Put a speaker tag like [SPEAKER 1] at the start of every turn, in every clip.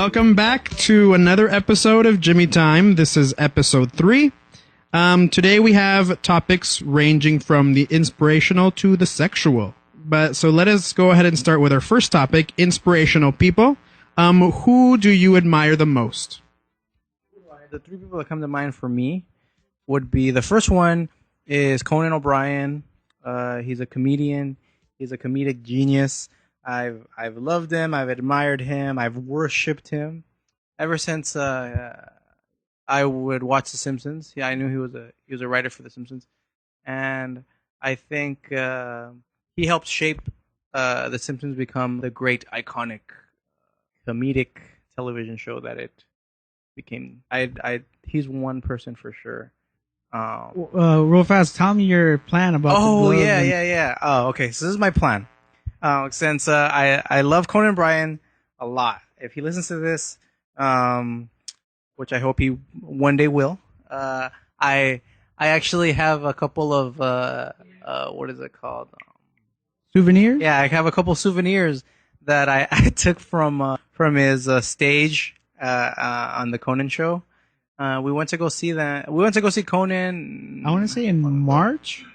[SPEAKER 1] Welcome back to another episode of Jimmy Time. This is episode 3. Today we have topics ranging from the inspirational to the sexual. So let us go ahead and start with our first topic, inspirational people. Who do you admire the most?
[SPEAKER 2] The 3 people that come to mind for me would be, the first one is Conan O'Brien. He's a comedian. He's a comedic genius. I've loved him. I've admired him. I've worshipped him ever since I would watch The Simpsons. Yeah, I knew he was a writer for The Simpsons, and I think he helped shape The Simpsons become the great iconic comedic television show that it became. He's one person for sure.
[SPEAKER 3] Real fast, tell me your plan about.
[SPEAKER 2] Oh yeah. Oh, okay. So this is my plan. Since I love Conan O'Brien a lot. If he listens to this, which I hope he one day will, I actually have a couple of what is it called?
[SPEAKER 3] Souvenirs?
[SPEAKER 2] Yeah, I have a couple souvenirs that I took from his stage on the Conan show. We went to go see that. We went to go see Conan.
[SPEAKER 3] I want to say in March.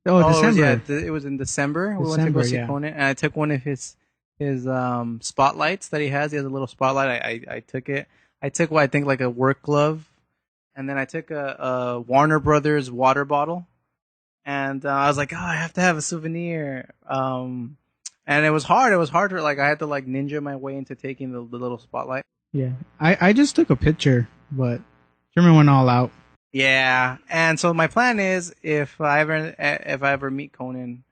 [SPEAKER 3] December.
[SPEAKER 2] It was in December. We went to go see Conan, and I took one of his spotlights that he has. He has a little spotlight. I took it. I took what I think like a work glove, and then I took a Warner Brothers water bottle, and I was like, oh, I have to have a souvenir. And it was hard. It was hard I had to like ninja my way into taking the little spotlight.
[SPEAKER 3] Yeah, I just took a picture, but German went all out.
[SPEAKER 2] Yeah, and so my plan is if I ever meet Conan,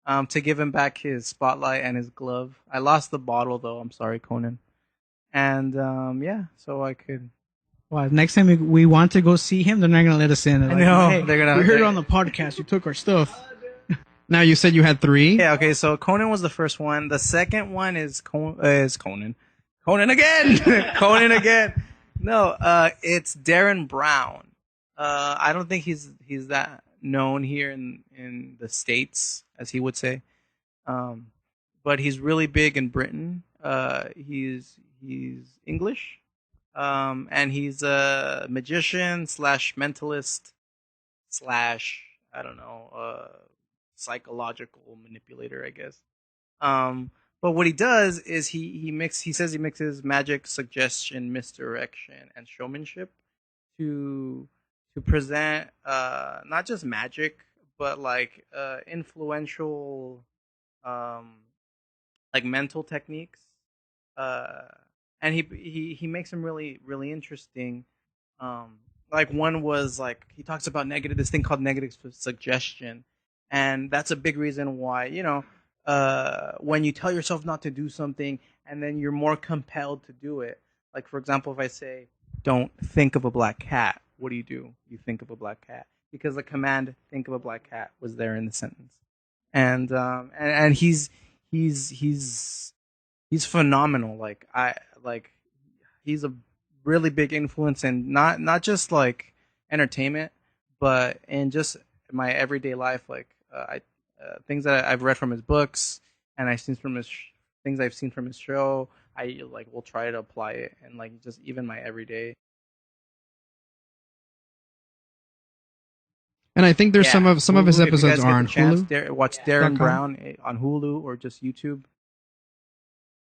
[SPEAKER 2] to give him back his spotlight and his glove. I lost the bottle though. I'm sorry, Conan. And so I could.
[SPEAKER 3] Well, next time we want to go see him, they're not gonna let us in.
[SPEAKER 2] I know. Hey,
[SPEAKER 3] we heard it on the podcast. You took our stuff.
[SPEAKER 1] Now you said you had 3.
[SPEAKER 2] Yeah. Okay. So Conan was the first one. The second one is Conan. Conan again. Conan again. No. It's Darren Brown. I don't think he's that known here in the States, as he would say. But he's really big in Britain. He's English. And he's a magician / mentalist / I don't know, psychological manipulator, I guess. But what he does is he says he mixes magic, suggestion, misdirection, and showmanship to present not just magic, but like influential like mental techniques. And he makes them really, really interesting. Like one was like he talks about this thing called negative suggestion, and that's a big reason why when you tell yourself not to do something and then you're more compelled to do it. Like for example, if I say don't think of a black cat, what do? You think of a black cat because the command "think of a black cat" was there in the sentence, and he's phenomenal. He's a really big influence in not just like entertainment, but in just my everyday life. Like things that I've read from his books and I've seen from things I've seen from his show. I like will try to apply it and like just even my everyday.
[SPEAKER 1] And I think there's some of his episodes are on Hulu.
[SPEAKER 2] Watch Darren Brown on Hulu or just YouTube.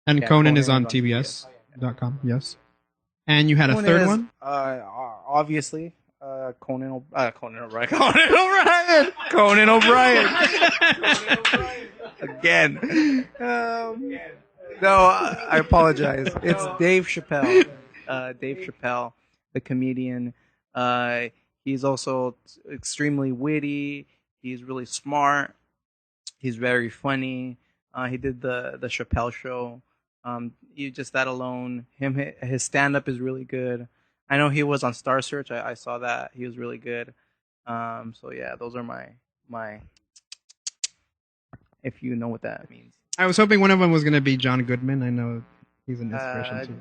[SPEAKER 1] And Conan is on TBS.com. Yes. And you had a third one?
[SPEAKER 2] Obviously, Conan O'Brien. Conan O'Brien. Again. No, I apologize. It's Dave Chappelle. Dave Chappelle, the comedian. He's also extremely witty. He's really smart. He's very funny. He did the Chappelle show. Just that alone, his stand up is really good. I know he was on Star Search. I saw that he was really good. So yeah, those are my. If you know what that means.
[SPEAKER 1] I was hoping one of them was going to be John Goodman. I know he's an inspiration too.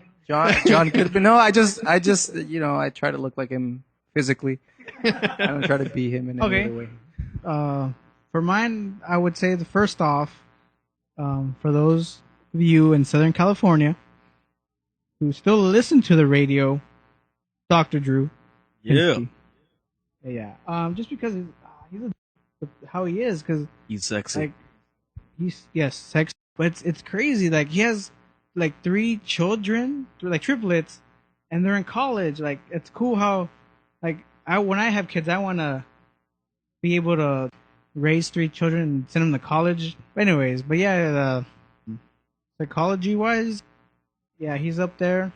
[SPEAKER 2] John Goodman. No, I just I try to look like him physically. I don't try to be him in any other way.
[SPEAKER 3] For mine, I would say the first off, for those of you in Southern California, who still listen to the radio, Dr. Drew.
[SPEAKER 4] Yeah.
[SPEAKER 3] Yeah. Just because he's how he is, because
[SPEAKER 4] He's sexy.
[SPEAKER 3] like he's sex, but it's crazy. Like he has like 3 children, like triplets, and they're in college. Like it's cool how like when I have kids, I want to be able to raise 3 children and send them to college. But anyways, but yeah, psychology wise, yeah, he's up there,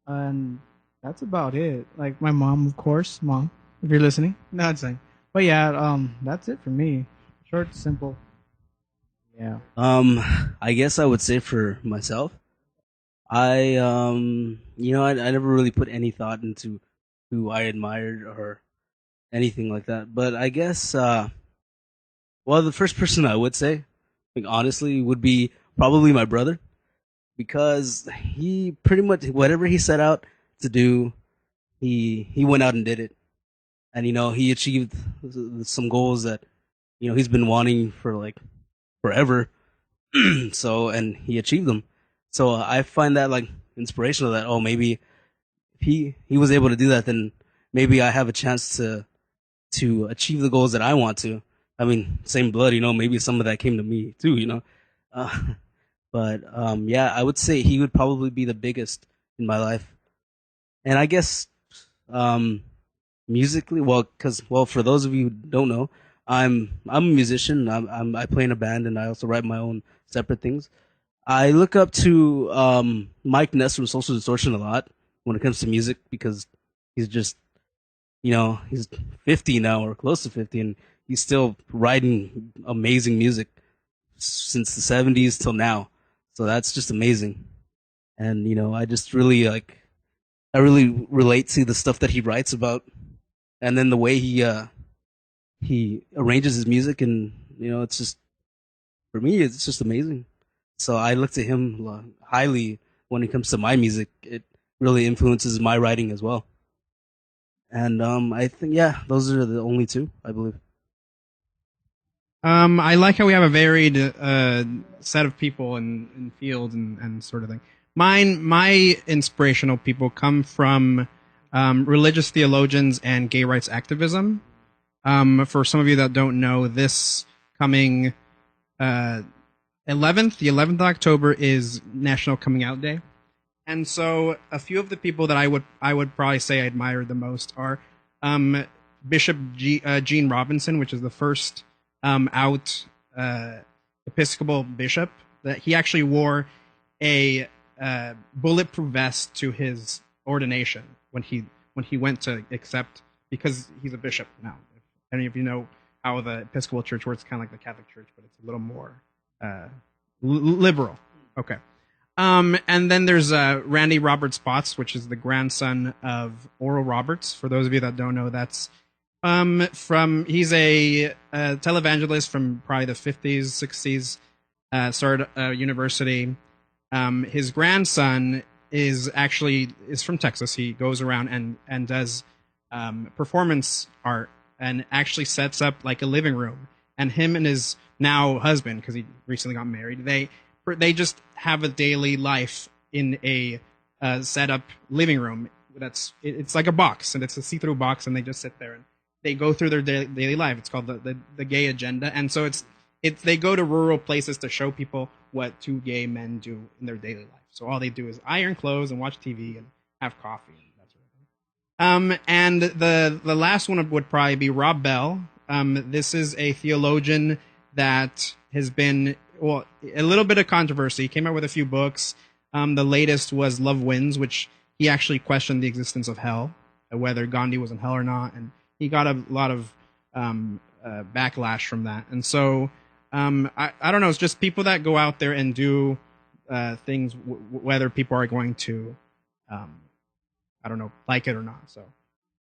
[SPEAKER 3] and that's about it. Like my mom, of course, mom, if you're listening, no, it's saying. But yeah, that's it for me. Short, simple. Yeah.
[SPEAKER 4] I guess I would say for myself, I I never really put any thought into who I admired or anything like that. But I guess well, the first person I would say, like honestly, would be probably my brother, because he pretty much whatever he set out to do, he went out and did it, and he achieved some goals that he's been wanting for like forever. So, and he achieved them. So I find that like inspirational, that maybe if he was able to do that, then maybe I have a chance to achieve the goals that I want to. I mean, same blood, maybe some of that came to me too, but yeah, I would say he would probably be the biggest in my life. And I guess musically, for those of you who don't know, I'm a musician. I play in a band, and I also write my own separate things. I look up to Mike Ness from Social Distortion a lot when it comes to music, because he's just he's 50 now, or close to 50, and he's still writing amazing music since the 70s till now. So that's just amazing. And I just really I really relate to the stuff that he writes about, and then the way he arranges his music, and it's just, for me, it's just amazing. So I look to him highly when it comes to my music. It really influences my writing as well. And I think, yeah, those are the only 2, I believe.
[SPEAKER 1] I like how we have a varied set of people in fields and sort of thing. My inspirational people come from religious theologians and gay rights activism. For some of you that don't know, this coming 11th of October is National Coming Out Day. And so a few of the people that I would probably say I admire the most are Bishop Gene Robinson, which is the first out Episcopal bishop. That he actually wore a bulletproof vest to his ordination when he went to accept, because he's a bishop now. If any of you know how the Episcopal Church works, kind of like the Catholic Church, but it's a little more liberal. Okay. And then there's Randy Robert Spots, which is the grandson of Oral Roberts. For those of you that don't know, that's he's a televangelist from probably the 50s, 60s, started a university. His grandson is from Texas. He goes around and does performance art, and actually sets up like a living room. And him and his now husband, because he recently got married, they just have a daily life in a set up living room. It's like a box, and it's a see-through box, and they just sit there and they go through their daily life. It's called the gay agenda, and so they go to rural places to show people what 2 gay men do in their daily life. So all they do is iron clothes and watch TV and have coffee and that sort of thing. And the last one would probably be Rob Bell. This is a theologian that has been, well, a little bit of controversy. He came out with a few books. The latest was Love Wins, which he actually questioned the existence of hell, whether Gandhi was in hell or not, and he got a lot of backlash from that. And so I don't know. It's just people that go out there and do things, whether people are going to, I don't know, like it or not. So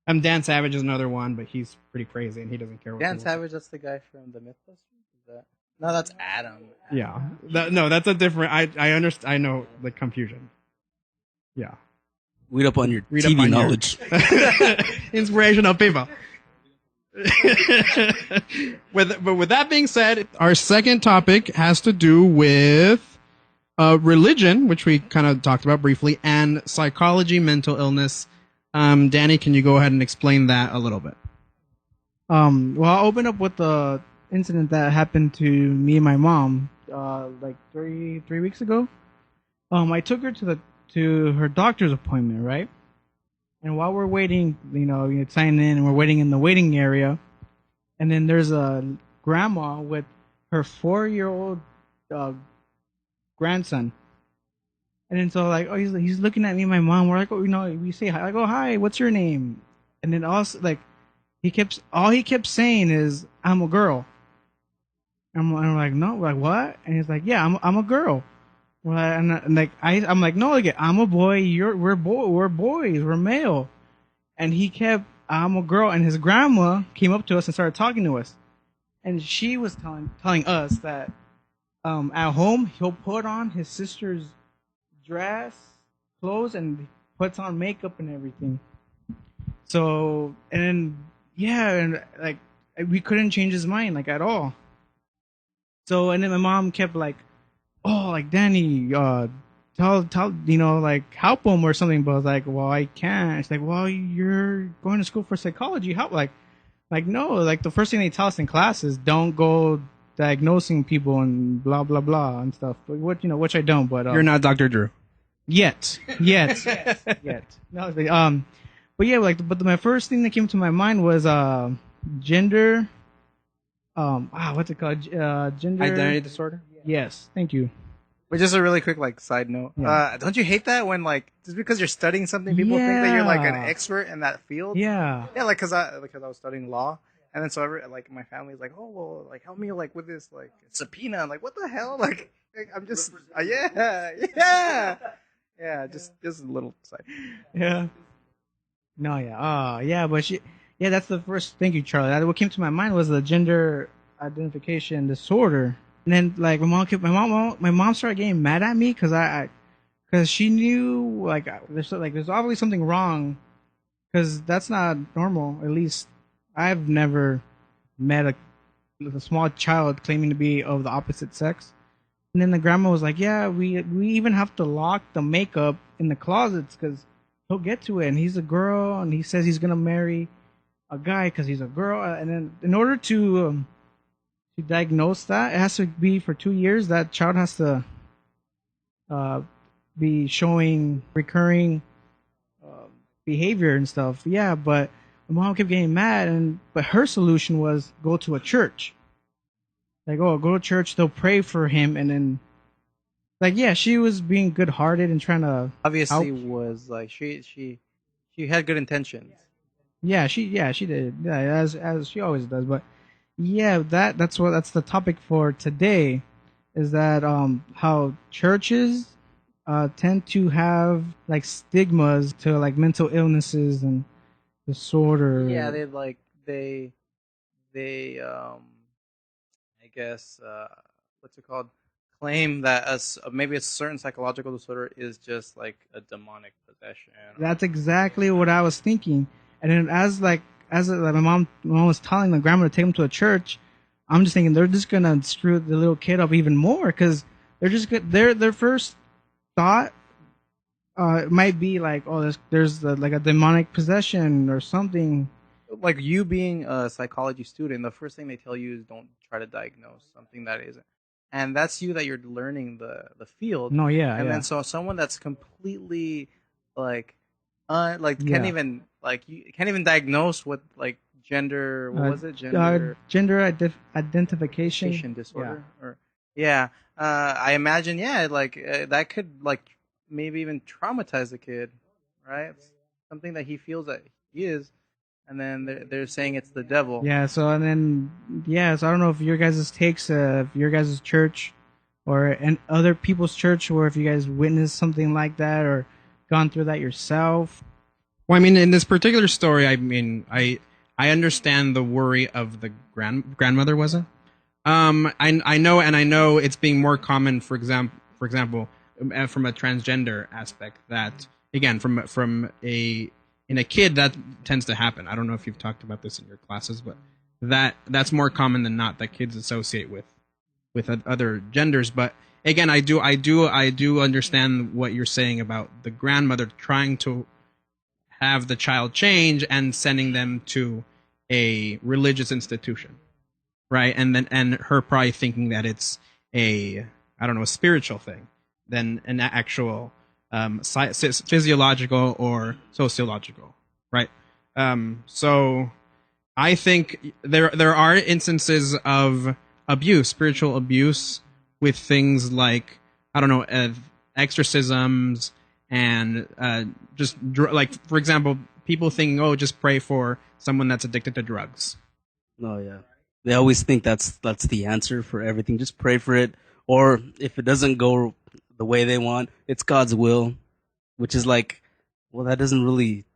[SPEAKER 1] Dan Savage is another one, but he's pretty crazy and he doesn't care what
[SPEAKER 2] Dan
[SPEAKER 1] people
[SPEAKER 2] Savage, that's the guy from the Mythbusters? Is that? No, that's Adam.
[SPEAKER 1] Yeah. No, that's a different. I understand. I know the confusion. Yeah.
[SPEAKER 4] Read up on your TV knowledge.
[SPEAKER 1] Inspirational people. But with that being said, our second topic has to do with religion, which we kind of talked about briefly, and psychology, mental illness. Danny, can you go ahead and explain that a little bit?
[SPEAKER 3] Well, I'll open up with the incident that happened to me and my mom, like three weeks ago. I took her to her doctor's appointment, right? And while we're waiting, you sign in and we're waiting in the waiting area, and then there's a grandma with her 4-year-old grandson. And then so like, he's looking at me and my mom. We're like, we say hi. I go, hi, what's your name? And then also like, all he kept saying is, I'm a girl. I'm like, no, like what? And he's like, yeah, I'm a girl. Well, and like I'm like, no, like, I'm a boy. We're boys. We're male. And he kept, I'm a girl. And his grandma came up to us and started talking to us. And she was telling us that at home he'll put on his sister's dress, clothes, and puts on makeup and everything. So and then and like we couldn't change his mind like at all. So and then my mom kept like, oh, like Danny, tell like help him or something. But I was like, well, I can't. She's like, well, you're going to school for psychology. Help, like no, like the first thing they tell us in class is don't go diagnosing people and blah blah blah and stuff. But which I don't. But
[SPEAKER 1] you're not Dr. Drew
[SPEAKER 3] yet. No, but yeah, like but my first thing that came to my mind was gender. What's it called? Gender
[SPEAKER 2] identity disorder.
[SPEAKER 3] Yes, thank you.
[SPEAKER 2] But just a really quick like side note.
[SPEAKER 3] Yeah.
[SPEAKER 2] Don't you hate that when like just because you're studying something, people think that you're like an expert in that field?
[SPEAKER 3] Yeah.
[SPEAKER 2] Yeah, like because I was studying law, and then so like my family's like, oh well, like help me like with this like subpoena. I'm like, what the hell? Like I'm just just a little side.
[SPEAKER 3] Yeah. No, yeah. But that's the first. Thank you, Charlie. What came to my mind was the gender identification disorder. And then, like, my mom started getting mad at me because she knew like there's obviously something wrong, because that's not normal. At least I've never met a small child claiming to be of the opposite sex. And then the grandma was like, yeah, we even have to lock the makeup in the closets because he'll get to it, and he's a girl, and he says he's gonna marry a guy because he's a girl. And then in order to diagnose that, it has to be for 2 years. That child has to be showing recurring behavior and stuff. Yeah, but my mom kept getting mad, but her solution was go to a church. Like, oh, go to church, they'll pray for him, and then, like, yeah, she was being good-hearted and trying to
[SPEAKER 2] obviously
[SPEAKER 3] help.
[SPEAKER 2] Was like she had good intentions.
[SPEAKER 3] Yeah, she did. Yeah, as she always does. But yeah, that's the topic for today, is that how churches tend to have like stigmas to like mental illnesses and disorder.
[SPEAKER 2] Yeah, they I guess what's it called? Claim that maybe a certain psychological disorder is just like a demonic possession.
[SPEAKER 3] That's exactly what I was thinking. And then as my mom was telling the grandma to take him to a church, I'm just thinking they're just gonna screw the little kid up even more, because they're just their first thought might be like, oh, there's like a demonic possession or something.
[SPEAKER 2] Like, you being a psychology student, the first thing they tell you is don't try to diagnose something that isn't. And that's you, that you're learning the field.
[SPEAKER 3] No, yeah.
[SPEAKER 2] And
[SPEAKER 3] yeah.
[SPEAKER 2] then so someone that's completely can't even you can't even diagnose what like gender, what was it?
[SPEAKER 3] Gender identification
[SPEAKER 2] disorder. I imagine that could like maybe even traumatize the kid, right? It's something that he feels that he is. And then they're saying it's the devil.
[SPEAKER 3] Yeah. So I don't know if your guys' takes, if your guys' church, or other people's church, or if you guys witnessed something like that or gone through that yourself.
[SPEAKER 1] Well, I mean, in this particular story, I mean, I understand the worry of the grandmother. Was it? I know it's being more common. For example, from a transgender aspect, that again from in a kid, that tends to happen. I don't know if you've talked about this in your classes, but that's more common than not, that kids associate with other genders. But again, I do understand what you're saying about the grandmother trying to have the child change and sending them to a religious institution, right? And her probably thinking that it's a, I don't know, a spiritual thing than an actual physiological or sociological, right? So I think there are instances of abuse, spiritual abuse, with things like, I don't know, exorcisms and like, for example, people thinking, oh, just pray for someone that's addicted to drugs.
[SPEAKER 4] Oh yeah, they always think that's the answer for everything. Just pray for it, or if it doesn't go the way they want, it's God's will, which is like, well, that doesn't really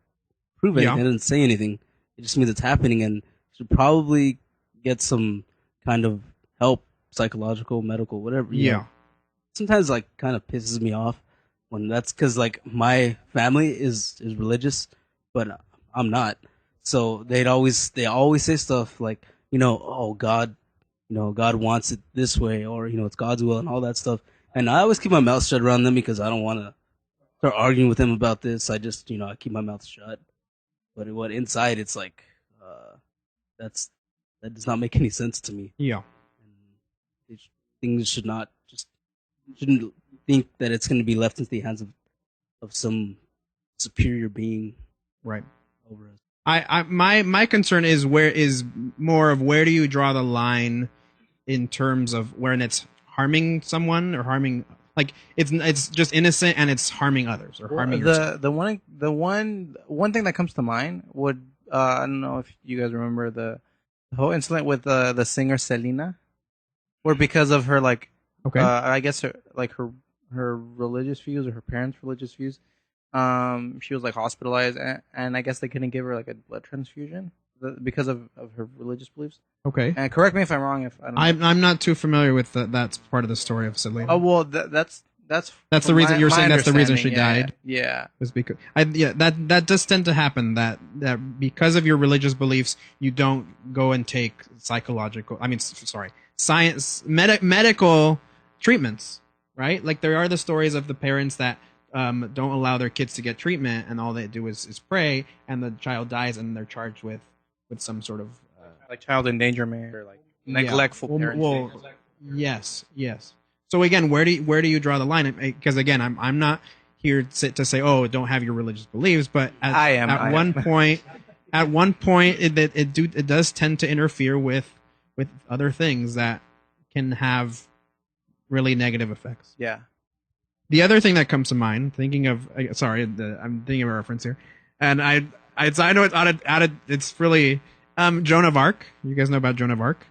[SPEAKER 4] prove anything.
[SPEAKER 1] Yeah.
[SPEAKER 4] It doesn't say anything. It just means it's happening, and should probably get some kind of help, psychological, medical, whatever. You know. Sometimes like kind of pisses me off when that's because like my family is religious, but I'm not. So they always say stuff like, oh God, God wants it this way, or it's God's will and all that stuff. And I always keep my mouth shut around them because I don't want to start arguing with them about this. I just I keep my mouth shut. But what inside it's like that does not make any sense to me.
[SPEAKER 1] Yeah.
[SPEAKER 4] And things shouldn't think that it's going to be left into the hands of some superior being,
[SPEAKER 1] right,
[SPEAKER 4] over us.
[SPEAKER 1] My concern is where do you draw the line in terms of when it's harming someone or harming, like it's just innocent and it's harming others or harming yourself.
[SPEAKER 2] The one thing that comes to mind would I don't know if you guys remember the whole incident with the singer Selena, where because of her I guess her religious views or her parents' religious views, she was like hospitalized, and I guess they couldn't give her like a blood transfusion because of her religious beliefs.
[SPEAKER 1] Okay.
[SPEAKER 2] And correct me if I'm wrong. If I don't know.
[SPEAKER 1] I'm not too familiar with that's part of the story of Selena.
[SPEAKER 2] Oh well, that's
[SPEAKER 1] the reason you're saying that's the reason she
[SPEAKER 2] understanding,
[SPEAKER 1] died.
[SPEAKER 2] Yeah.
[SPEAKER 1] Was because that does tend to happen, that because of your religious beliefs you don't go and take science medical treatments, right? Like there are the stories of the parents that don't allow their kids to get treatment, and all they do is pray, and the child dies, and they're charged with some sort of
[SPEAKER 2] like child endangerment or like neglectful parenting.
[SPEAKER 1] Well, yes. So again, where do you draw the line? Because again, I'm not here to say, oh, don't have your religious beliefs, but at one point, it does tend to interfere with other things that can have really negative effects.
[SPEAKER 2] Yeah.
[SPEAKER 1] The other thing that comes to mind, I'm thinking of a reference here, and I know it's out of it's really Joan of Arc. You guys know about Joan of Arc?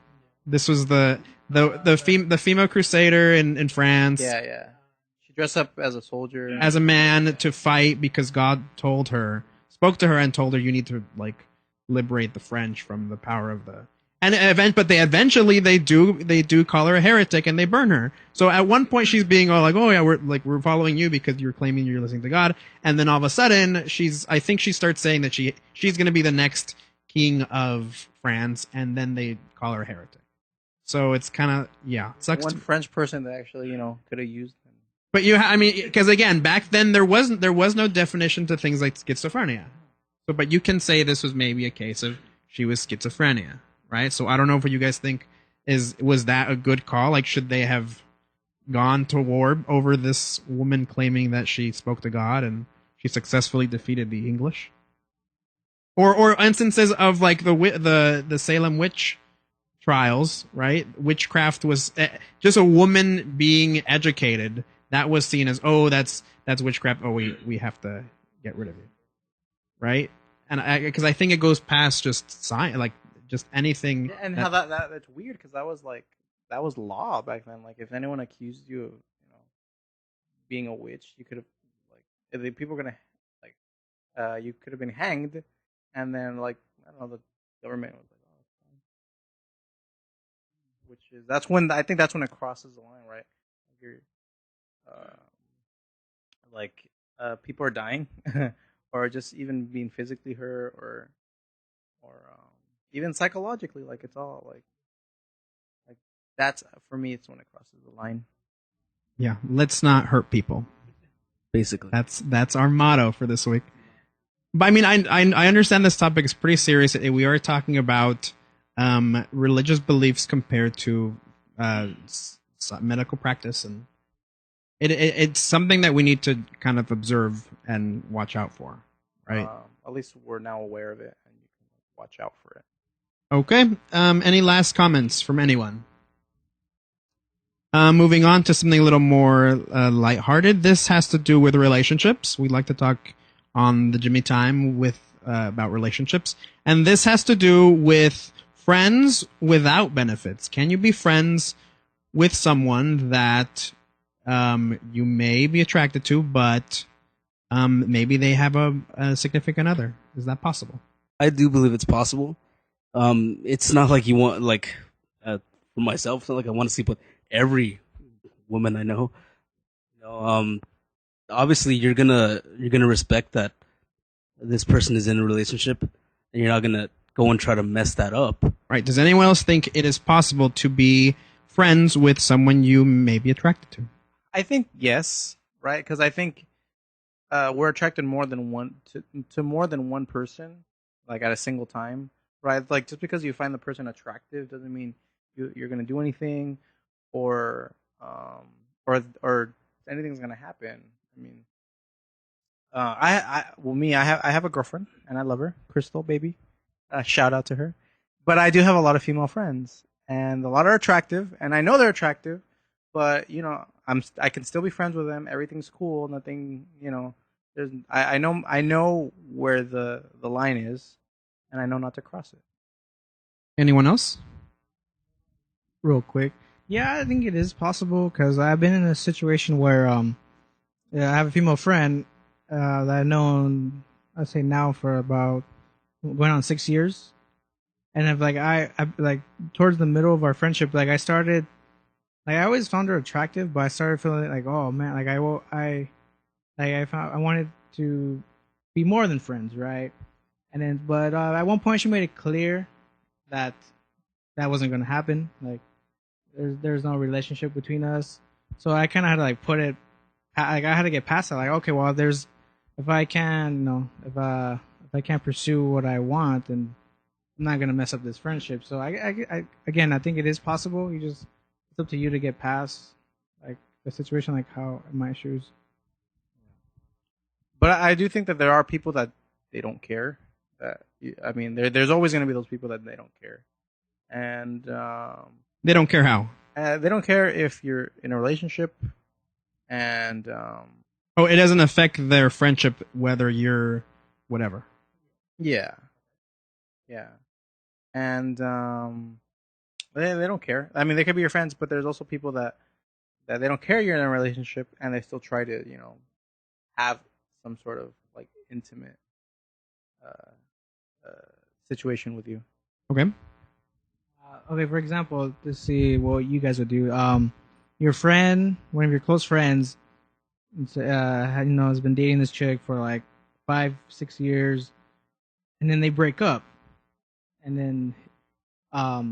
[SPEAKER 1] This was the female crusader in France.
[SPEAKER 2] Yeah. She dressed up as a soldier,
[SPEAKER 1] as a man, to fight because God spoke to her and told her, you need to like liberate the French from the power of the but they eventually do call her a heretic and they burn her. So at one point she's being all like, oh yeah, we're following you because you're claiming you're listening to God, and then all of a sudden I think she starts saying that she's going to be the next king of France, and then they call her a heretic. So it's kind of sucks.
[SPEAKER 2] One French person that actually could have used them.
[SPEAKER 1] But because again, back then there was no definition to things like schizophrenia. So, but you can say this was maybe a case of she was schizophrenia, right? So I don't know if what you guys think was that a good call? Like, should they have gone to war over this woman claiming that she spoke to God and she successfully defeated the English? Or instances of like the Salem witch trials, right? Witchcraft was just a woman being educated. That was seen as, oh, that's witchcraft. Oh, we have to get rid of you, right? And because I think it goes past just science, like just anything.
[SPEAKER 2] Yeah, and how that's weird, because that was law back then. Like if anyone accused you of being a witch, you could have if the people were gonna you could have been hanged, and then I don't know, the government was like, oh, it's fine. Which is I think that's when it crosses the line, right? People are dying, or just even being physically hurt, or even psychologically. It's all like that's, for me, it's when it crosses the line.
[SPEAKER 1] Yeah, let's not hurt people.
[SPEAKER 4] basically.
[SPEAKER 1] That's our motto for this week. But I mean, I understand this topic is pretty serious. We are talking about religious beliefs compared to medical practice, and it's something that we need to kind of observe and watch out for, right?
[SPEAKER 2] At least we're now aware of it, and you can watch out for it.
[SPEAKER 1] Okay. Any last comments from anyone? Moving on to something a little more lighthearted. This has to do with relationships. We like to talk on the Jimmy Time with about relationships, and this has to do with friends without benefits. Can you be friends with someone that you may be attracted to, but maybe they have a significant other? Is that possible?
[SPEAKER 4] I do believe it's possible. It's not like you want, like, for myself, it's not like I want to sleep with every woman I know. You know, obviously you're gonna respect that this person is in a relationship, and you're not gonna go and try to mess that up.
[SPEAKER 1] Right. Does anyone else think it is possible to be friends with someone you may be attracted to?
[SPEAKER 2] I think yes, right? Because I think we're attracted more than one to more than one person, like at a single time, right? Like just because you find the person attractive doesn't mean you're gonna do anything, or anything's gonna happen. I mean, I have a girlfriend and I love her, Crystal, baby. Shout out to her. But I do have a lot of female friends, and a lot are attractive, and I know they're attractive. But you know, I can still be friends with them. Everything's cool. Nothing, you know. I know where the line is, and I know not to cross it.
[SPEAKER 1] Anyone else?
[SPEAKER 3] Real quick. Yeah, I think it is possible because I've been in a situation where yeah, I have a female friend that I've known, I'd say now for about going on 6 years, and if like I like towards the middle of our friendship, like I started, like I always found her attractive, but I started feeling like, oh man, like I wanted to be more than friends, right? And then, but at one point she made it clear that wasn't gonna happen. Like there's no relationship between us. So I kind of had to like put it, like I had to get past that. Like, okay, well, if I can't pursue what I want, then I'm not gonna mess up this friendship. So I again, I think it is possible. It's up to you to get past like the situation, like how in my shoes.
[SPEAKER 2] But I do think that there are people that they don't care. I mean, there's always going to be those people that they don't care, and
[SPEAKER 1] They don't care how.
[SPEAKER 2] they don't care if you're in a relationship, and
[SPEAKER 1] Oh, it doesn't affect their friendship whether you're whatever.
[SPEAKER 2] yeah, and they don't care. I mean, they could be your friends, but there's also people that they don't care you're in a relationship, and they still try to have some sort of like intimate situation with you.
[SPEAKER 1] Okay.
[SPEAKER 3] Okay, for example, to see what you guys would do. Your friend, one of your close friends, has been dating this chick for like 5-6 years, and then they break up, and then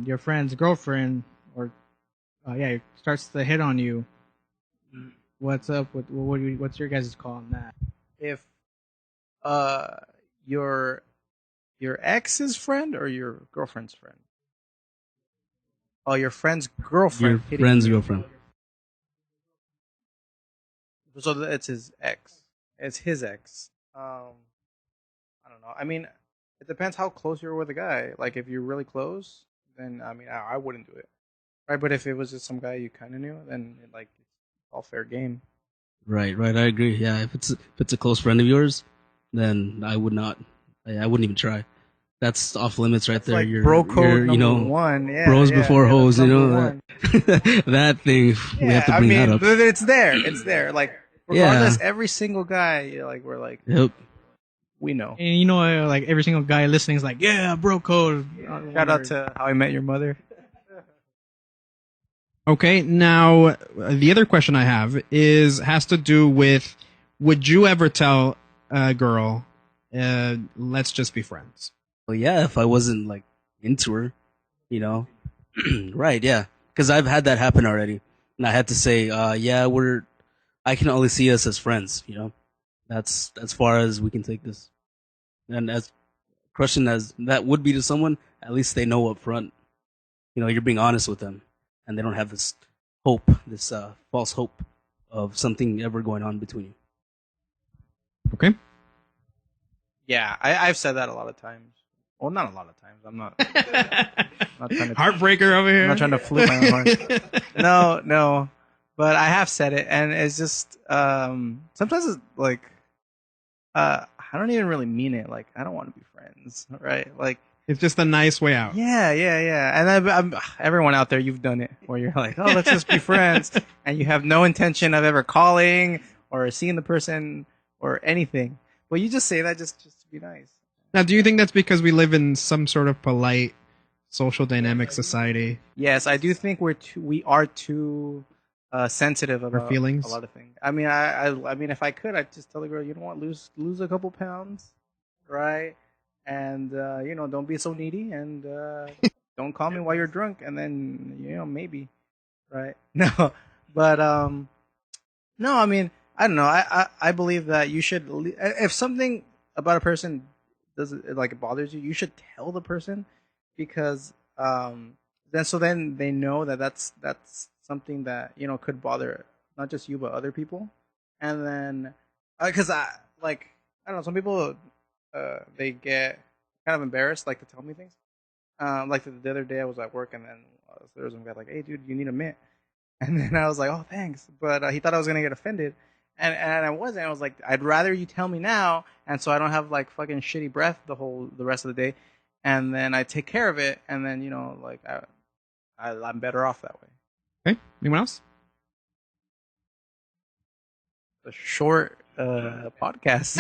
[SPEAKER 3] your friend's girlfriend starts to hit on you. What's up with what's your guys' call on that?
[SPEAKER 2] If your ex's friend or your girlfriend's friend? Oh, your friend's girlfriend.
[SPEAKER 4] Your friend's girlfriend.
[SPEAKER 2] So it's his ex. It's his ex. I don't know. I mean, it depends how close you're with a guy. Like, if you're really close, then I mean, I wouldn't do it, right? But if it was just some guy you kind of knew, then it's all fair game.
[SPEAKER 4] Right. I agree. Yeah, if it's a close friend of yours, then I would not. I wouldn't even try. That's off limits right there.
[SPEAKER 2] Like
[SPEAKER 4] you're,
[SPEAKER 2] bro code
[SPEAKER 4] you're,
[SPEAKER 2] number one. Yeah,
[SPEAKER 4] bros before hoes.
[SPEAKER 2] one.
[SPEAKER 4] That thing. We have to bring that up.
[SPEAKER 2] It's there. It's there. Like, regardless, every single guy, we're like,
[SPEAKER 4] yep.
[SPEAKER 2] We know.
[SPEAKER 3] And like every single guy listening is like, yeah, bro code.
[SPEAKER 2] Shout out to How I Met Your Mother.
[SPEAKER 1] Okay, now the other question I have has to do with: would you ever tell a girl, "Let's just be friends"?
[SPEAKER 4] Well, yeah, if I wasn't like into her, Right? Yeah, because I've had that happen already. and I had to say, yeah, I can only see us as friends. That's as far as we can take this. And as crushing as that would be to someone, at least they know up front. You're being honest with them, and they don't have this hope, this false hope of something ever going on between you.
[SPEAKER 1] Okay.
[SPEAKER 2] Yeah, I've said that a lot of times. Well, not a lot of times. I'm not trying to
[SPEAKER 1] Heartbreaker over here.
[SPEAKER 2] I'm not trying to flip my own horn. No. But I have said it, and it's just sometimes it's like I don't even really mean it. Like, I don't want to be friends, right? Like,
[SPEAKER 1] It's just a nice way out.
[SPEAKER 2] yeah. And I'm everyone out there, you've done it, where you're like, oh, let's just be friends, and you have no intention of ever calling or seeing the person or anything. But you just say that just to be nice.
[SPEAKER 1] Now, do you think that's because we live in some sort of polite social dynamic society?
[SPEAKER 2] Yes, I do think we are too sensitive about
[SPEAKER 1] feelings?
[SPEAKER 2] a lot of things. I mean, I mean, if I could, I'd just tell the girl, you know what, lose a couple pounds, right? And don't be so needy, and don't call me while you're drunk, and then maybe, right? No, but no, I mean, I don't know. I believe that you should, if something about a person it bothers you, you should tell the person, because then they know that that's something that could bother not just you but other people, and then because I don't know, some people they get kind of embarrassed to tell me things. Like the other day I was at work, and then there was some guy like, hey dude, you need a mint, and then I was like, oh thanks, but he thought I was gonna get offended. And I wasn't. I was like, I'd rather you tell me now, and so I don't have fucking shitty breath the rest of the day, and then I take care of it, and then I'm better off that way.
[SPEAKER 1] Okay. Anyone else?
[SPEAKER 2] A short podcast.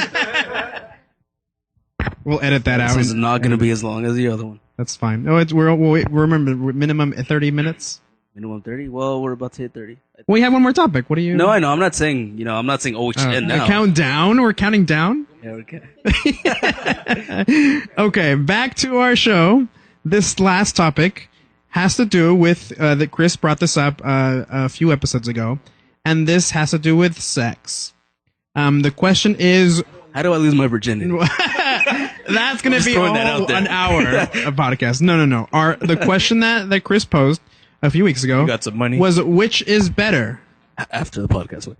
[SPEAKER 1] We'll edit that out.
[SPEAKER 4] This is not going to be as long as the other one.
[SPEAKER 1] That's fine. No, we're remember minimum 30 minutes.
[SPEAKER 4] Minimum 30? Well, we're about to hit 30.
[SPEAKER 1] We have one more topic. What do you?
[SPEAKER 4] No, I know. I'm not saying, oh shit, now.
[SPEAKER 1] Count down? We're counting down?
[SPEAKER 4] Yeah, okay.
[SPEAKER 1] Okay, back to our show. This last topic has to do with, that Chris brought this up a few episodes ago, and this has to do with sex. The question is...
[SPEAKER 4] How do I lose my virginity?
[SPEAKER 1] That's going to be an hour of podcast. No. The question that Chris posed a few weeks ago,
[SPEAKER 2] You got some money.
[SPEAKER 1] was which is better?
[SPEAKER 4] After the podcast.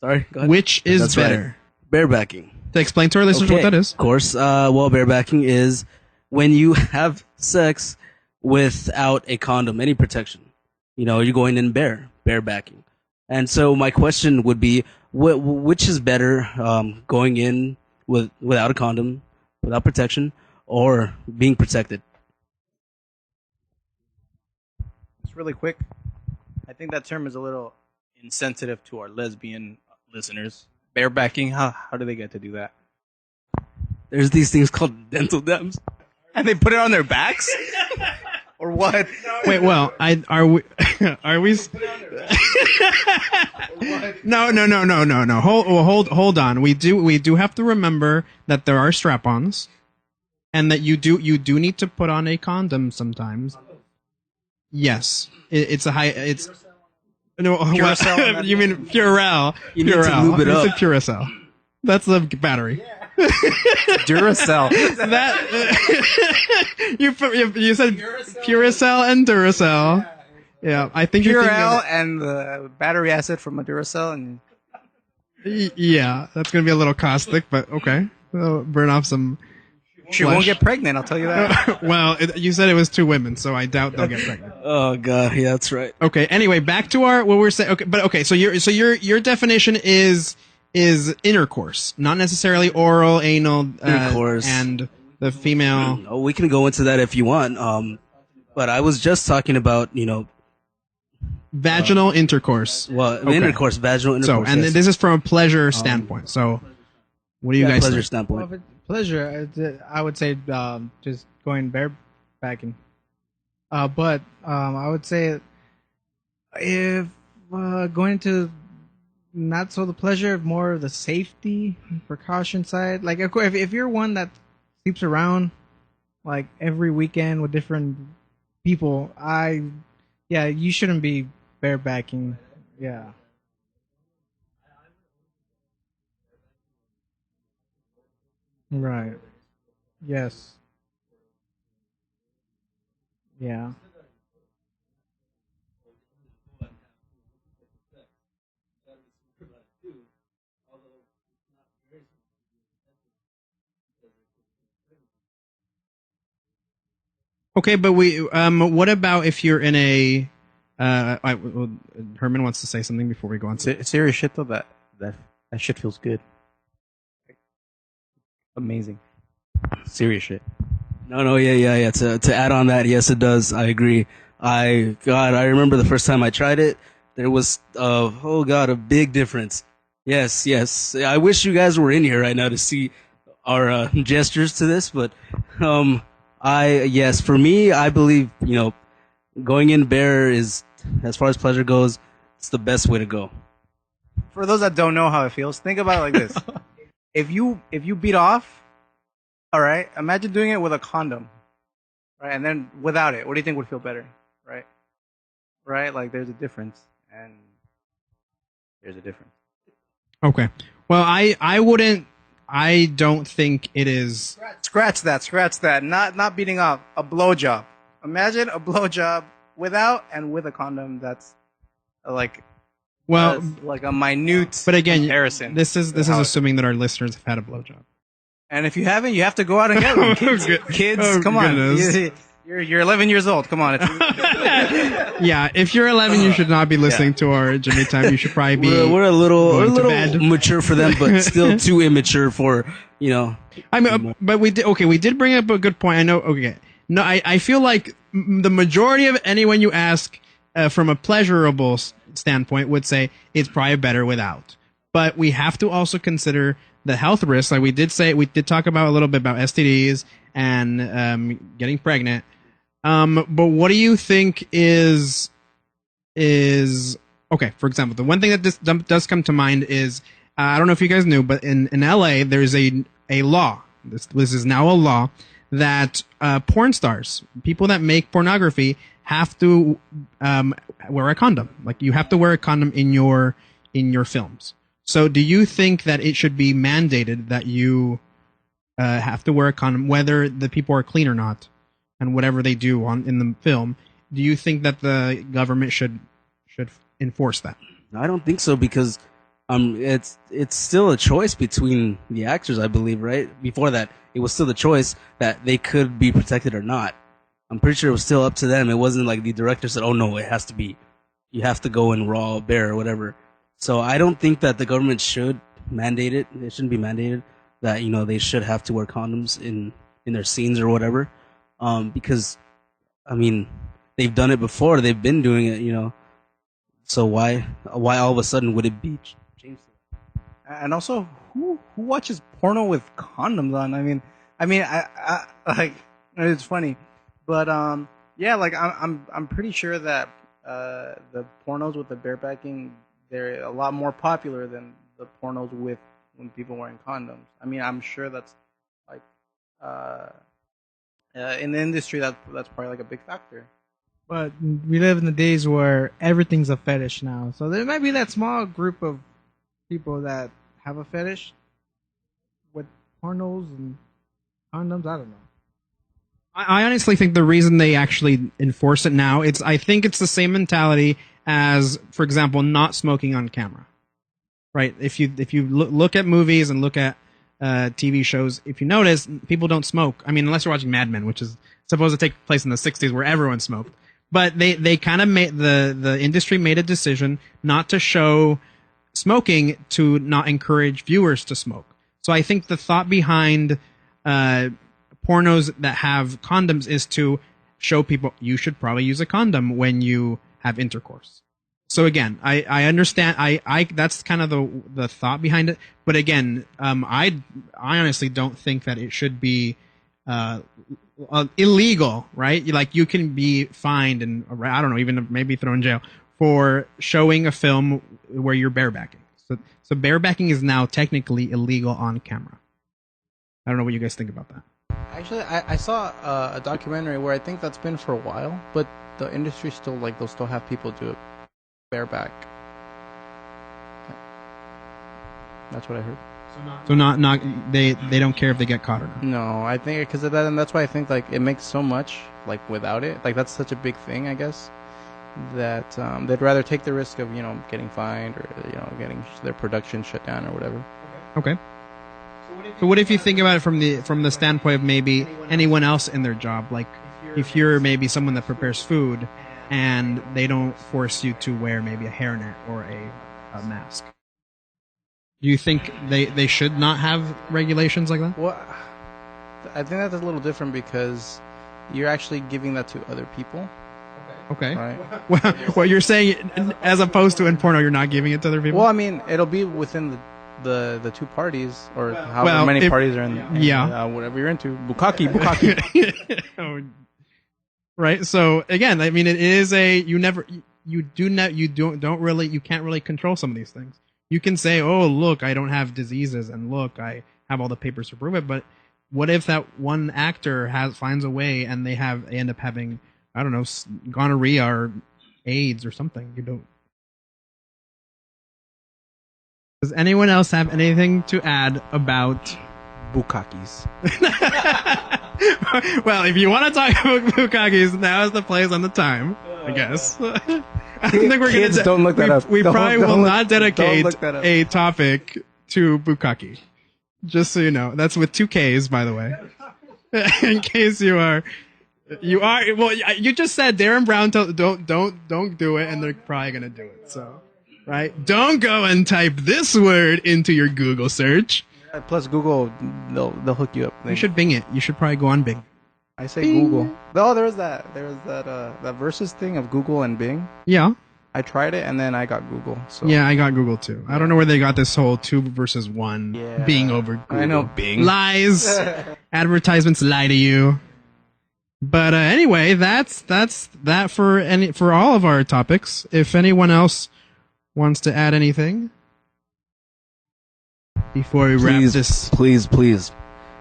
[SPEAKER 4] Sorry, go ahead.
[SPEAKER 1] Which is
[SPEAKER 4] That's
[SPEAKER 1] better?
[SPEAKER 4] Right. Barebacking.
[SPEAKER 1] To explain to our listeners what that is.
[SPEAKER 4] Of course. Well, barebacking is when you have sex without a condom, any protection. You're going in barebacking. And so my question would be, which is better, going in without a condom, without protection, or being protected?
[SPEAKER 2] Just really quick, I think that term is a little insensitive to our lesbian listeners. Barebacking, how do they get to do that?
[SPEAKER 4] There's these things called dental dams.
[SPEAKER 2] And they put it on their backs? Or what?
[SPEAKER 1] Wait, well, are we? No. Hold on. We do have to remember that there are strap-ons, and that you do need to put on a condom sometimes. Yes, it's no.
[SPEAKER 2] Puracell?
[SPEAKER 1] You mean Purell?
[SPEAKER 4] You need to lube it up.
[SPEAKER 1] It's a Puracell. That's the battery.
[SPEAKER 2] Duracell.
[SPEAKER 1] That you said Puracell and Duracell. Yeah, I think
[SPEAKER 2] Purell and the battery acid from a Duracell, and
[SPEAKER 1] yeah, that's gonna be a little caustic, but okay. We'll burn off some.
[SPEAKER 2] she won't get pregnant. I'll tell you that.
[SPEAKER 1] Well, you said it was 2 women, so I doubt they'll get pregnant.
[SPEAKER 4] Oh god, yeah, that's right.
[SPEAKER 1] Okay. Anyway, back to what we're saying. Okay, but okay. So your definition is intercourse, not necessarily oral, anal,
[SPEAKER 4] Intercourse.
[SPEAKER 1] and the female.
[SPEAKER 4] Oh, we can go into that if you want. But I was just talking about,
[SPEAKER 1] Vaginal intercourse.
[SPEAKER 4] well,
[SPEAKER 1] Okay.
[SPEAKER 4] intercourse, vaginal
[SPEAKER 1] So,
[SPEAKER 4] intercourse.
[SPEAKER 1] and
[SPEAKER 4] yes.
[SPEAKER 1] this is from a pleasure standpoint. So, what do you guys
[SPEAKER 4] pleasure
[SPEAKER 1] think?
[SPEAKER 4] standpoint.
[SPEAKER 3] Well, if it's pleasure, I would say just going barebacking. But I would say if going to not so the pleasure, more of the safety precaution side. Like if you're one that sleeps around like every weekend with different people, you shouldn't be barebacking Yeah. Right. Yes. Yeah.
[SPEAKER 1] Okay, but what about if you're in a, well, Herman wants to say something before we go on.
[SPEAKER 2] It's serious shit though. That shit feels good. Amazing. Serious shit.
[SPEAKER 4] No, yeah. To add on that, yes, it does. I agree. I remember the first time I tried it. There was, a big difference. Yes. I wish you guys were in here right now to see our gestures to this, but for me, I believe going in bare is, as far as pleasure goes, it's the best way to go.
[SPEAKER 2] For those that don't know how it feels, think about it like this: if you beat off, all right, imagine doing it with a condom, right, and then without it. What do you think would feel better, right? Right, like there's a difference, and there's a difference.
[SPEAKER 1] Okay. Well, I wouldn't. I don't think it is.
[SPEAKER 2] Scratch that. Not beating off. A blowjob. Imagine a blowjob without and with a condom. That's like like a minute.
[SPEAKER 1] But again,
[SPEAKER 2] comparison.
[SPEAKER 1] This is assuming that our listeners have had a blowjob.
[SPEAKER 2] And if you haven't, you have to go out and get one. Kids, come on. You're 11 years old. Come on.
[SPEAKER 1] Yeah, if you're 11, you should not be listening to our Jimmy Time. You should probably be.
[SPEAKER 4] We're a little mature for them, but still too immature for
[SPEAKER 1] I mean, but we did bring up a good point. I know. Okay, no, I feel like the majority of anyone you ask from a pleasurable standpoint would say it's probably better without. But we have to also consider the health risks. Like we did talk about a little bit about STDs and getting pregnant. But what do you think is okay? For example, the one thing that does come to mind is I don't know if you guys knew, but in LA there's a law. This is now a law that porn stars, people that make pornography, have to wear a condom. Like you have to wear a condom in your films. So do you think that it should be mandated that you have to wear a condom, whether the people are clean or not, and whatever they do in the film? Do you think that the government should enforce that?
[SPEAKER 4] I don't think so, because it's still a choice between the actors, I believe, right? Before that, it was still the choice that they could be protected or not. I'm pretty sure it was still up to them. It wasn't like the director said, "Oh no, it has to be. You have to go in raw, bare, or whatever." So I don't think that the government should mandate it. It shouldn't be mandated that they should have to wear condoms in their scenes or whatever, because I mean they've done it before. They've been doing it, So why all of a sudden would it be changed?
[SPEAKER 2] And also, who watches porno with condoms on? I mean, I like, it's funny, but yeah, like I'm pretty sure that the pornos with the barebacking, they're a lot more popular than the pornos when people wearing condoms. I mean, I'm sure that's like in the industry that's probably like a big factor.
[SPEAKER 3] But we live in the days where everything's a fetish now. So there might be that small group of people that have a fetish with pornos and condoms. I don't know.
[SPEAKER 1] I honestly think the reason they actually enforce it now, I think it's the same mentality as, for example, not smoking on camera. Right? If you look at movies and look at TV shows, if you notice, people don't smoke. I mean, unless you're watching Mad Men, which is supposed to take place in the 60s where everyone smoked. But they kind of made the industry made a decision not to show smoking to not encourage viewers to smoke. So I think the thought behind pornos that have condoms is to show people you should probably use a condom when you have intercourse. So again, I understand. I that's kind of the thought behind it. But again, I honestly don't think that it should be illegal, right? Like you can be fined and I don't know, even maybe thrown in jail for showing a film where you're barebacking. So barebacking is now technically illegal on camera. I don't know what you guys think about that.
[SPEAKER 5] Actually, I saw a documentary where I think that's been for a while, but the industry still they'll still have people do it bareback. That's what I heard.
[SPEAKER 1] So not they don't care if they get caught or not.
[SPEAKER 5] No, I think because of that, and that's why I think like it makes so much like without it. Like that's such a big thing, I guess, that they'd rather take the risk of getting fined or getting their production shut down or whatever.
[SPEAKER 1] Okay. So what if you think about it from the standpoint of maybe anyone else in their job, like if you're maybe someone that prepares food and they don't force you to wear maybe a hairnet or a mask. Do you think they should not have regulations like that?
[SPEAKER 5] Well, I think that's a little different because you're actually giving that to other people.
[SPEAKER 1] Okay.
[SPEAKER 5] Right.
[SPEAKER 1] Well, what you're saying, as opposed to in porno, you're not giving it to other people?
[SPEAKER 5] Well, I mean, it'll be within the two parties or however many parties are in whatever you're into. Bukkake.
[SPEAKER 1] Oh, right. So again, I mean, it is you can't really control some of these things. You can say, oh, look, I don't have diseases, and look, I have all the papers to prove it. But what if that one actor finds a way and they end up having, I don't know, gonorrhea or AIDS or something? You don't. Does anyone else have anything to add about
[SPEAKER 5] Bukkakes?
[SPEAKER 1] Well, if you want to talk about bukkakes, now is the place and the time, I guess. I don't think we're
[SPEAKER 5] Kids, don't look that up.
[SPEAKER 1] We probably will not dedicate
[SPEAKER 5] look that up.
[SPEAKER 1] a topic to bukkake. Just so you know, that's with 2 Ks, by the way. In case you are. Well, you just said Darren Brown don't do it, and they're probably gonna do it. So, right? Don't go and type this word into your Google search.
[SPEAKER 5] Plus, Google, they'll hook you up.
[SPEAKER 1] You should Bing it. You should probably go on Bing.
[SPEAKER 5] I say
[SPEAKER 1] Bing.
[SPEAKER 5] Google. Oh, there was that that versus thing of Google and Bing.
[SPEAKER 1] Yeah.
[SPEAKER 5] I tried it and then I got Google. So
[SPEAKER 1] Yeah, I got Google too. I don't know where they got this whole 2 versus 1 being over Google.
[SPEAKER 5] I know Bing.
[SPEAKER 1] Lies. Advertisements lie to you. But anyway, that's that for all of our topics. If anyone else wants to add anything before we wrap this,
[SPEAKER 4] please,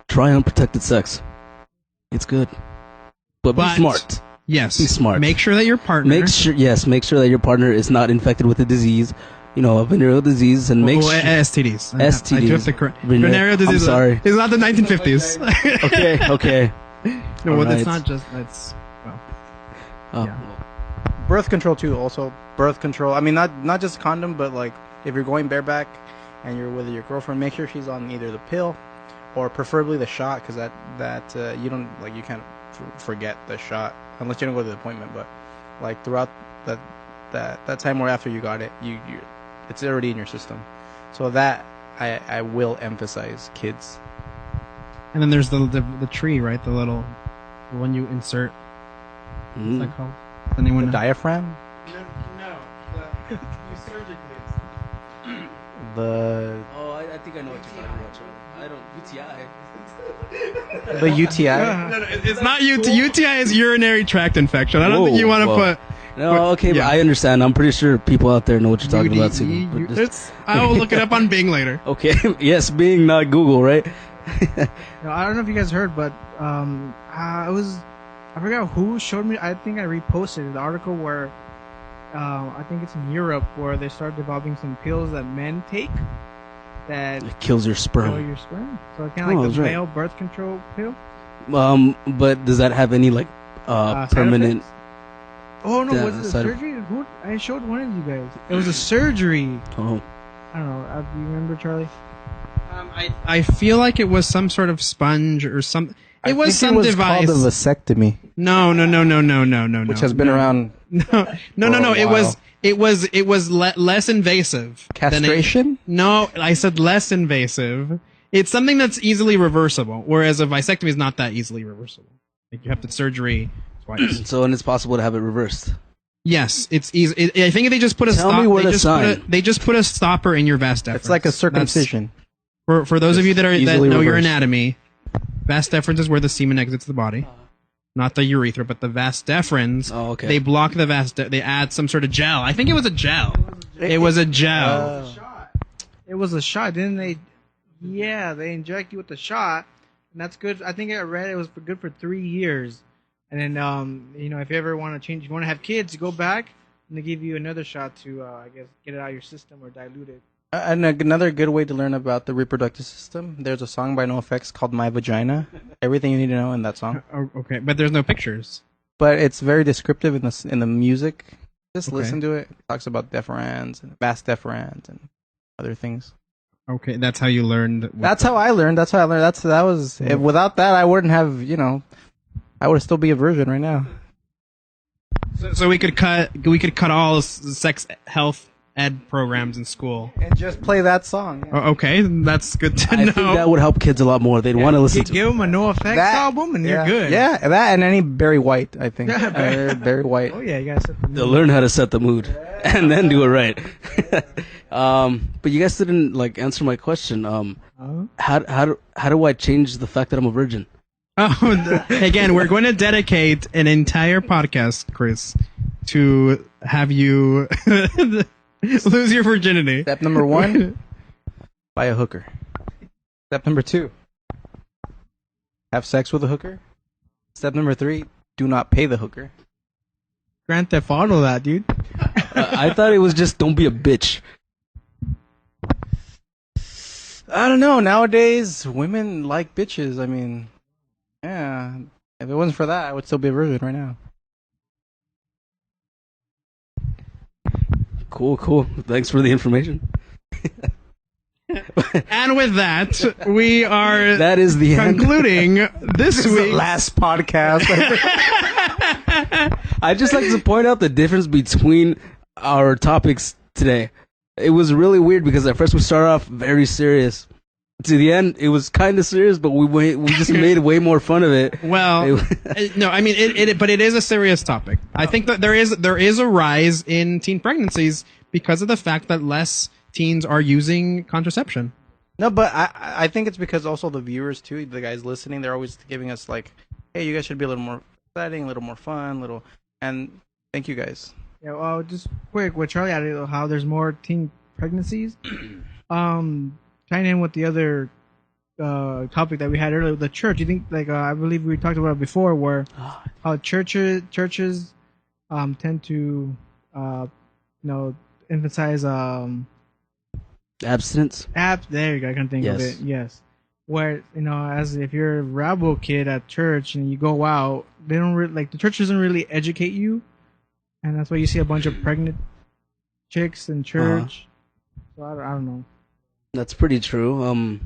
[SPEAKER 4] try unprotected sex. It's good, but be smart.
[SPEAKER 1] Yes,
[SPEAKER 4] be smart.
[SPEAKER 1] Make sure that your partner.
[SPEAKER 4] Make sure that your partner is not infected with a disease, a venereal disease, and
[SPEAKER 1] STDs.
[SPEAKER 4] STDs.
[SPEAKER 1] I do have to correct. Venereal disease.
[SPEAKER 4] I'm sorry.
[SPEAKER 1] It's not the 1950s.
[SPEAKER 4] Okay.
[SPEAKER 1] No, well,
[SPEAKER 4] right.
[SPEAKER 1] it's not just that's. Well, yeah.
[SPEAKER 5] Birth control too. Also, birth control. I mean, not just condom, but like if you're going bareback and you're with your girlfriend, make sure she's on either the pill or preferably the shot, because that you don't you can't forget the shot unless you don't go to the appointment. But like throughout that time or after you got it, you it's already in your system. So that I will emphasize, kids.
[SPEAKER 1] And then there's the tree, right? The one you insert. What's that called? Anyone
[SPEAKER 5] The diaphragm?
[SPEAKER 2] No. You surgically.
[SPEAKER 4] I think I know what you're talking about, Charlie. I don't UTI.
[SPEAKER 5] The UTI?
[SPEAKER 1] No, it's not UTI. UTI is urinary tract infection. I don't think you want to put.
[SPEAKER 4] No, okay,
[SPEAKER 1] yeah.
[SPEAKER 4] But I understand. I'm pretty sure people out there know what you're talking about too.
[SPEAKER 1] I will look it up on Bing later.
[SPEAKER 4] Okay, yes, Bing, not Google, right?
[SPEAKER 3] I don't know if you guys heard, but I forgot who showed me. I think I reposted the article where I think it's in Europe where they start developing some pills that men take that
[SPEAKER 4] It kills your sperm.
[SPEAKER 3] kill your sperm. So it's kind of like
[SPEAKER 4] that's
[SPEAKER 3] the
[SPEAKER 4] right.
[SPEAKER 3] male birth control pill.
[SPEAKER 4] But does that have any
[SPEAKER 3] Side
[SPEAKER 4] permanent?
[SPEAKER 3] effects? Oh no,
[SPEAKER 4] Yeah,
[SPEAKER 3] was it a
[SPEAKER 4] side-
[SPEAKER 3] surgery? Who I showed one of you guys. It was a surgery.
[SPEAKER 4] Oh,
[SPEAKER 3] I don't know. Do you remember, Charlie?
[SPEAKER 1] I feel like it was some sort of sponge or some. It was some device.
[SPEAKER 5] Called a vasectomy,
[SPEAKER 1] No.
[SPEAKER 5] which has been around.
[SPEAKER 1] No. It was less invasive.
[SPEAKER 5] Castration?
[SPEAKER 1] No, I said less invasive. It's something that's easily reversible, whereas a vasectomy is not that easily reversible. Like you have to surgery twice.
[SPEAKER 4] so and it's possible to have it reversed.
[SPEAKER 1] Yes, it's easy. I think they just put a
[SPEAKER 4] Tell
[SPEAKER 1] stop.
[SPEAKER 4] me where
[SPEAKER 1] they,
[SPEAKER 4] to
[SPEAKER 1] just
[SPEAKER 4] sign.
[SPEAKER 1] they just put a stopper in your vas deferens.
[SPEAKER 5] It's like a circumcision.
[SPEAKER 1] For those of you that
[SPEAKER 5] easily
[SPEAKER 1] know your
[SPEAKER 5] reversed.
[SPEAKER 1] anatomy, vas deferens is where the semen exits the body, not the urethra, but the vas deferens.
[SPEAKER 4] Oh, okay.
[SPEAKER 1] They block the they add some sort of gel. I think it was a gel. It was a gel.
[SPEAKER 3] It was a shot, didn't they? Yeah, they inject you with the shot, and that's good. I think I read it was good for 3 years. And then, if you ever want to change, if you want to have kids, you go back and they give you another shot to, I guess, get it out of your system or dilute it.
[SPEAKER 5] And another good way to learn about the reproductive system, there's a song by NoFX called My Vagina. Everything you need to know in that song.
[SPEAKER 1] Oh, okay, but there's no pictures.
[SPEAKER 5] But it's very descriptive in the music. Just
[SPEAKER 1] Okay.
[SPEAKER 5] listen to it. It talks about deferens and vas deferens and other things.
[SPEAKER 1] Okay, that's how you learned.
[SPEAKER 5] That's how I learned. Without that, I wouldn't have, I would still be a virgin right now.
[SPEAKER 1] So we could cut all sex health ed programs in school.
[SPEAKER 5] And just play that song.
[SPEAKER 1] Oh, okay, that's good to
[SPEAKER 4] I
[SPEAKER 1] know.
[SPEAKER 4] think that would help kids a lot more. They'd want to listen to
[SPEAKER 3] Give them a NoFX album and you're good.
[SPEAKER 5] Yeah, that and any Barry White, I think. Barry White.
[SPEAKER 3] Oh yeah, you guys.
[SPEAKER 4] They'll learn how to set the mood and then do it right. But you guys didn't answer my question. How do I change the fact that I'm a virgin?
[SPEAKER 1] Oh, again, we're going to dedicate an entire podcast, Chris, to have you lose your virginity.
[SPEAKER 5] Step number 1, buy a hooker. Step number 2, have sex with a hooker. Step number 3, do not pay the hooker.
[SPEAKER 3] Grand Theft Auto that, dude.
[SPEAKER 4] I thought it was just don't be a bitch.
[SPEAKER 5] I don't know. Nowadays, women like bitches. I mean, yeah. If it wasn't for that, I would still be a virgin right now.
[SPEAKER 4] Cool. Thanks for the information.
[SPEAKER 1] And with that, we are
[SPEAKER 4] That is the end.
[SPEAKER 1] concluding this week.
[SPEAKER 5] Last podcast.
[SPEAKER 4] I'd just like to point out the difference between our topics today. It was really weird because at first we started off very serious. To the end, it was kind of serious, but we just made way more fun of it.
[SPEAKER 1] Well, no, I mean, but it is a serious topic. I think that there is a rise in teen pregnancies because of the fact that less teens are using contraception.
[SPEAKER 5] No, but I think it's because also the viewers too, the guys listening, they're always giving us like, hey, you guys should be a little more exciting, a little more fun, and thank you guys.
[SPEAKER 3] Yeah, well, just quick, what Charlie added, how there's more teen pregnancies. Tying in with the other topic that we had earlier, the church. You think, I believe we talked about it before, where how churches tend to, emphasize
[SPEAKER 4] Abstinence.
[SPEAKER 3] There you go. I can think of
[SPEAKER 4] Yes.
[SPEAKER 3] it. Yes, where as if you're a rabble kid at church and you go out, they don't really the church doesn't really educate you, and that's why you see a bunch of pregnant chicks in church. So I don't know.
[SPEAKER 4] That's pretty true.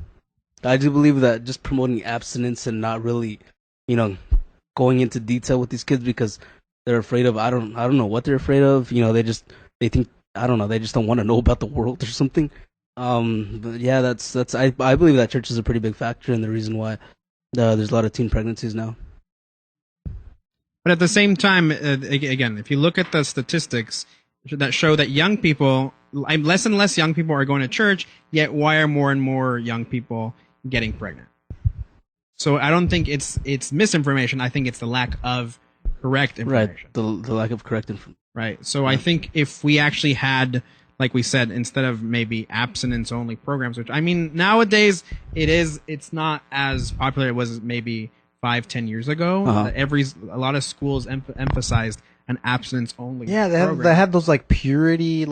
[SPEAKER 4] I do believe that just promoting abstinence and not really, going into detail with these kids because they're afraid of I don't know what they're afraid of. They think I don't know. They just don't want to know about the world or something. But yeah, that's I believe that church is a pretty big factor in the reason why there's a lot of teen pregnancies now.
[SPEAKER 1] But at the same time, again, if you look at the statistics that show that young people, less and less young people are going to church, yet why are more and more young people getting pregnant? So I don't think it's misinformation. I think it's the lack of correct information.
[SPEAKER 4] Right, the lack of correct information.
[SPEAKER 1] Right. So I think if we actually had, like we said, instead of maybe abstinence-only programs, which I mean nowadays it's not as popular as it was maybe 5-10 years ago. A lot of schools emphasized an abstinence-only.
[SPEAKER 5] Yeah, they had those like purity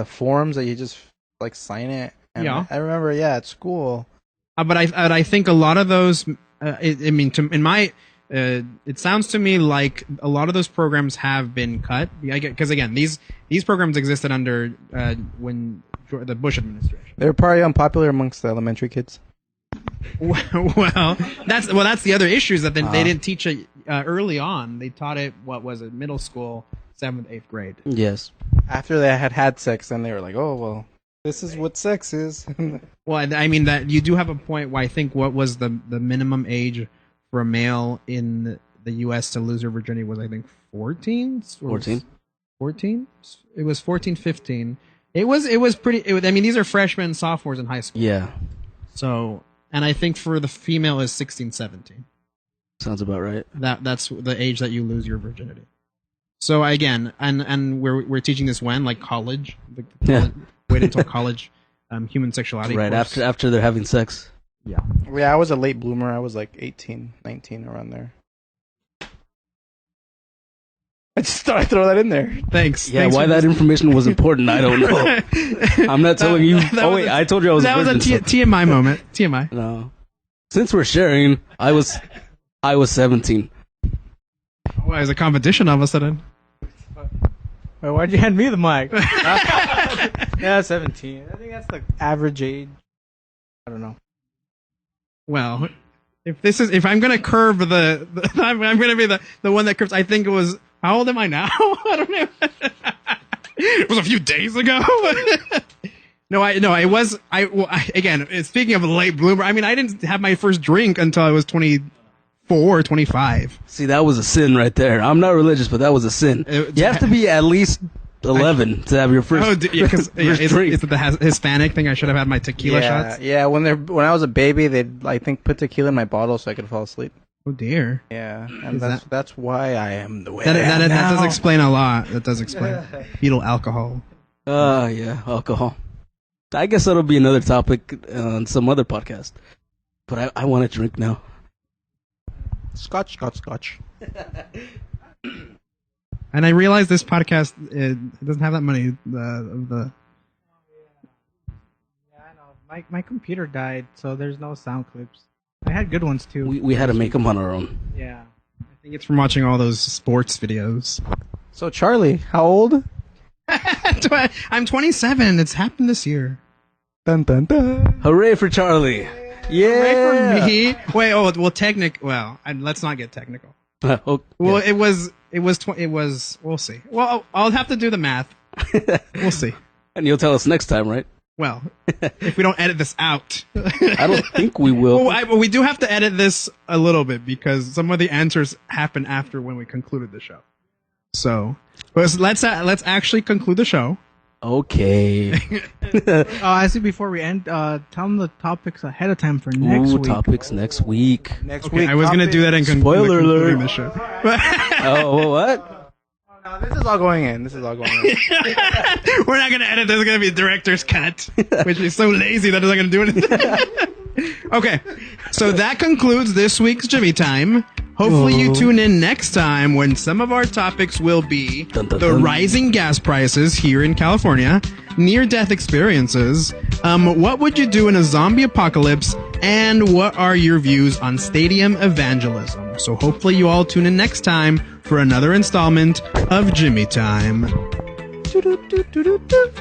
[SPEAKER 5] forms that you just sign it. And
[SPEAKER 1] Yeah.
[SPEAKER 5] I remember. Yeah, at school.
[SPEAKER 1] But I think a lot of those. It sounds to me like a lot of those programs have been cut because again these programs existed under when the Bush administration.
[SPEAKER 5] They were probably unpopular amongst the elementary kids.
[SPEAKER 1] Well, that's the other issue is that they didn't teach it early on. They taught it middle school, 7th, 8th grade.
[SPEAKER 4] Yes.
[SPEAKER 5] After they had sex, then they were like, oh well, this is what sex is.
[SPEAKER 1] Well, I mean that you do have a point. Where I think what was the minimum age for a male in the U.S. to lose their virginity was, I think, 14?
[SPEAKER 4] 14.
[SPEAKER 1] 14? It was 14, 15. It was pretty... I mean, these are freshmen and sophomores in high school.
[SPEAKER 4] Yeah.
[SPEAKER 1] So, and I think for the female is 16, 17.
[SPEAKER 4] Sounds about right.
[SPEAKER 1] That's the age that you lose your virginity. So again, and we're teaching this when? Like college? Wait until college human sexuality
[SPEAKER 4] Right,
[SPEAKER 1] course.
[SPEAKER 4] after they're having sex.
[SPEAKER 1] Yeah.
[SPEAKER 5] Yeah, I was a late bloomer. I was like 18, 19, around there. just thought I'd throw that in there.
[SPEAKER 1] Thanks.
[SPEAKER 4] Yeah,
[SPEAKER 1] Thanks
[SPEAKER 4] why
[SPEAKER 1] for
[SPEAKER 4] that
[SPEAKER 1] this.
[SPEAKER 4] information was important, I don't know. I'm not telling you.
[SPEAKER 1] that
[SPEAKER 4] Oh
[SPEAKER 1] was
[SPEAKER 4] wait,
[SPEAKER 1] a-
[SPEAKER 4] I told you I was
[SPEAKER 1] That
[SPEAKER 4] a
[SPEAKER 1] was a
[SPEAKER 4] virgin.
[SPEAKER 1] TMI moment. TMI.
[SPEAKER 4] No. Since we're sharing, I was 17.
[SPEAKER 1] Why is a competition all of a sudden?
[SPEAKER 3] Wait, why'd you hand me the mic? Yeah, 17. I think that's the average age. I don't know.
[SPEAKER 1] Well, if I'm gonna curve the I'm gonna be the one that curves. I think it was. How old am I now? I don't know. It was a few days ago. It was. Again, speaking of a late bloomer, I mean, I didn't have my first drink until I was 24 or 25.
[SPEAKER 4] See, that was a sin right there. I'm not religious, but that was a sin. You have to be at least 11 to have your first,
[SPEAKER 1] Because
[SPEAKER 4] first drink.
[SPEAKER 1] is it the Hispanic thing? I should have had my tequila shots.
[SPEAKER 5] Yeah. When I was a baby, they'd I think put tequila in my bottle so I could fall asleep.
[SPEAKER 1] Oh dear.
[SPEAKER 5] Yeah, and
[SPEAKER 1] Is
[SPEAKER 5] that's why I am the way
[SPEAKER 1] That
[SPEAKER 5] I am
[SPEAKER 1] that does
[SPEAKER 5] now.
[SPEAKER 1] explain a lot. That does explain fetal alcohol.
[SPEAKER 4] Yeah, alcohol. I guess that'll be another topic on some other podcast. But I want to drink now.
[SPEAKER 5] Scotch.
[SPEAKER 1] And I realize this podcast it doesn't have that many of the.
[SPEAKER 3] Yeah, I know. My computer died, so there's no sound clips. I had good ones too.
[SPEAKER 4] We had to make them on our own.
[SPEAKER 3] Yeah.
[SPEAKER 1] I think it's from watching all those sports videos.
[SPEAKER 5] So Charlie, how old?
[SPEAKER 1] I'm 27. It's happened this year.
[SPEAKER 5] Dun dun dun.
[SPEAKER 4] Hooray for Charlie! Yeah.
[SPEAKER 1] Right for me. Wait. Oh, well, let's not get technical.
[SPEAKER 4] Okay.
[SPEAKER 1] Well, it was. We'll see. Well, I'll have to do the math. We'll see.
[SPEAKER 4] And you'll tell us next time, right?
[SPEAKER 1] Well, if we don't edit this out.
[SPEAKER 4] I don't think we will.
[SPEAKER 1] Well, we do have to edit this a little bit because some of the answers happen after when we concluded the show. So, but let's actually conclude the show.
[SPEAKER 4] Okay.
[SPEAKER 3] I see. Before we end, tell them the topics ahead of time for next
[SPEAKER 4] Ooh,
[SPEAKER 3] week.
[SPEAKER 4] topics next week.
[SPEAKER 5] Next
[SPEAKER 1] Okay,
[SPEAKER 5] week.
[SPEAKER 1] I was gonna do that in
[SPEAKER 4] Spoiler
[SPEAKER 1] concluding
[SPEAKER 4] alert.
[SPEAKER 1] the show.
[SPEAKER 4] Oh, what?
[SPEAKER 5] No, this is all going in.
[SPEAKER 1] We're not gonna edit. This is gonna be a director's cut, which is so lazy that it's not gonna do anything. Okay, so that concludes this week's Jimmy Time. Hopefully you tune in next time when some of our topics will be
[SPEAKER 4] Dun, dun,
[SPEAKER 1] the
[SPEAKER 4] dun.
[SPEAKER 1] rising gas prices here in California, near-death experiences, what would you do in a zombie apocalypse, and what are your views on stadium evangelism. So hopefully you all tune in next time for another installment of Jimmy Time.
[SPEAKER 5] Doo-doo-doo-doo-doo.